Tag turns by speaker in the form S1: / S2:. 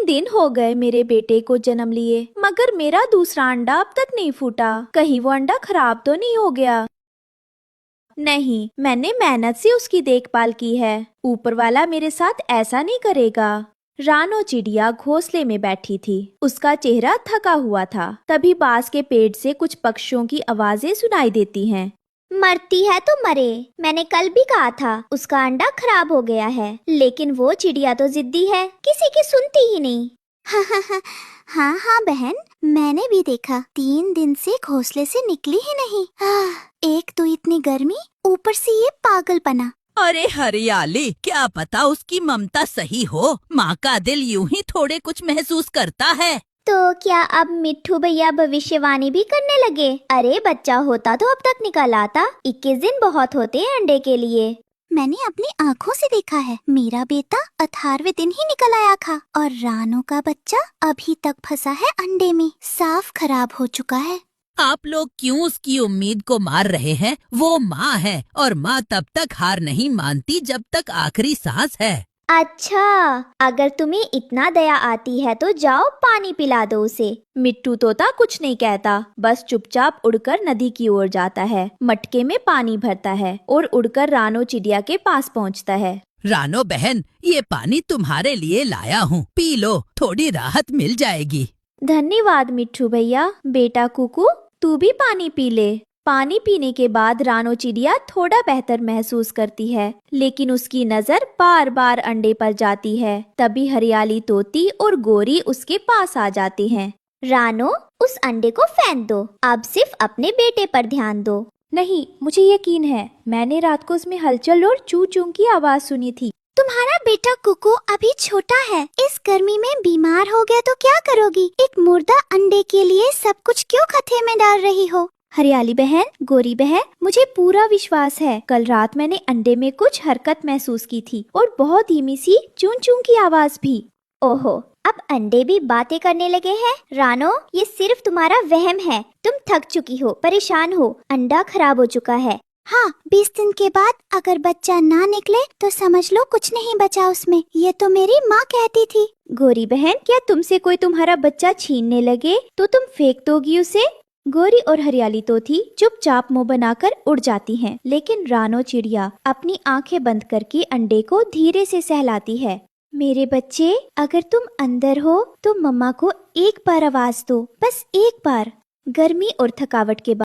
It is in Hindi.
S1: दिन हो गए मेरे बेटे को जन्म लिए, मगर मेरा दूसरा अंडा अब तक नहीं फूटा। कहीं वो अंडा खराब तो नहीं हो गया? नहीं, मैंने मेहनत से उसकी देखभाल की है। ऊपर वाला मेरे साथ ऐसा नहीं करेगा। रानो चिड़िया घोंसले में बैठी थी। उसका चेहरा थका हुआ था। तभी बांस के पेड़ से कुछ पक्षियों की आवाजें सुनाई देती हैं।
S2: मरती है तो मरे। मैंने कल भी कहा था उसका अंडा खराब हो गया है, लेकिन वो चिड़िया तो जिद्दी है, किसी की सुनती ही नहीं। हाँ हाँ बहन, मैंने भी देखा, 3 दिन से घोंसले से निकली ही नहीं। एक तो इतनी गर्मी, ऊपर से ये पागलपना।
S3: अरे हरियाली, क्या पता उसकी ममता सही हो। माँ का दिल यूं ही थोड़े कुछ महसूस करता है।
S2: तो क्या अब मिट्ठू भैया भविष्यवाणी भी करने लगे? अरे बच्चा होता तो अब तक निकल आता। 21 दिन बहुत होते हैं अंडे के लिए। मैंने अपनी आँखों से देखा है, मेरा बेटा 18वें दिन ही निकल आया था, और रानो का बच्चा अभी तक फंसा है अंडे में, साफ खराब हो चुका है।
S3: आप लोग क्यों उसकी उम्मीद को मार रहे हैं? वो माँ है और माँ तब तक हार नहीं मानती जब तक आखिरी सांस है।
S2: अच्छा, अगर तुम्हें इतना दया आती है तो जाओ पानी पिला दो उसे।
S1: मिट्टू तोता कुछ नहीं कहता, बस चुपचाप उड़कर नदी की ओर जाता है, मटके में पानी भरता है और उड़कर रानो चिड़िया के पास पहुंचता है।
S3: रानो बहन, ये पानी तुम्हारे लिए लाया हूँ, पी लो, थोड़ी राहत मिल जाएगी।
S1: धन्यवाद मिट्ठू भैया। बेटा कुकू, तू भी पानी पी ले। पानी पीने के बाद रानो चिड़िया थोड़ा बेहतर महसूस करती है, लेकिन उसकी नजर बार बार अंडे पर जाती है। तभी हरियाली तोती और गोरी उसके पास आ जाती हैं।
S2: रानो, उस अंडे को फेंक दो, अब सिर्फ अपने बेटे पर ध्यान दो।
S1: नहीं, मुझे यकीन है, मैंने रात को उसमें हलचल और चू चू की आवाज सुनी थी।
S2: तुम्हारा बेटा कुकू अभी छोटा है, इस गर्मी में बीमार हो गया तो क्या करोगी? एक मुर्दा अंडे के लिए सब कुछ क्यों खतरे में डाल रही हो?
S1: हरियाली बहन, गोरी बहन, मुझे पूरा विश्वास है, कल रात मैंने अंडे में कुछ हरकत महसूस की थी और बहुत धीमी सी चूं चूं की आवाज भी।
S2: ओहो, अब अंडे भी बातें करने लगे हैं। रानो, ये सिर्फ तुम्हारा वहम है। तुम थक चुकी हो, परेशान हो, अंडा खराब हो चुका है। हाँ, 20 दिन के बाद अगर बच्चा ना निकले तो समझ लो कुछ नहीं बचा उसमें, ये तो मेरी माँ कहती थी।
S1: गोरी बहन, क्या तुमसे कोई तुम्हारा बच्चा छीनने लगे तो तुम फेंक दोगी उसे? गोरी और हरियाली तोती चुपचाप मुंह बनाकर उड़ जाती हैं, लेकिन रानो चिड़िया अपनी आंखें बंद करके अंडे को धीरे से सहलाती है। मेरे बच्चे, अगर तुम अंदर हो तो मम्मा को एक बार आवाज दो, बस एक बार। गर्मी और थकावट के बाद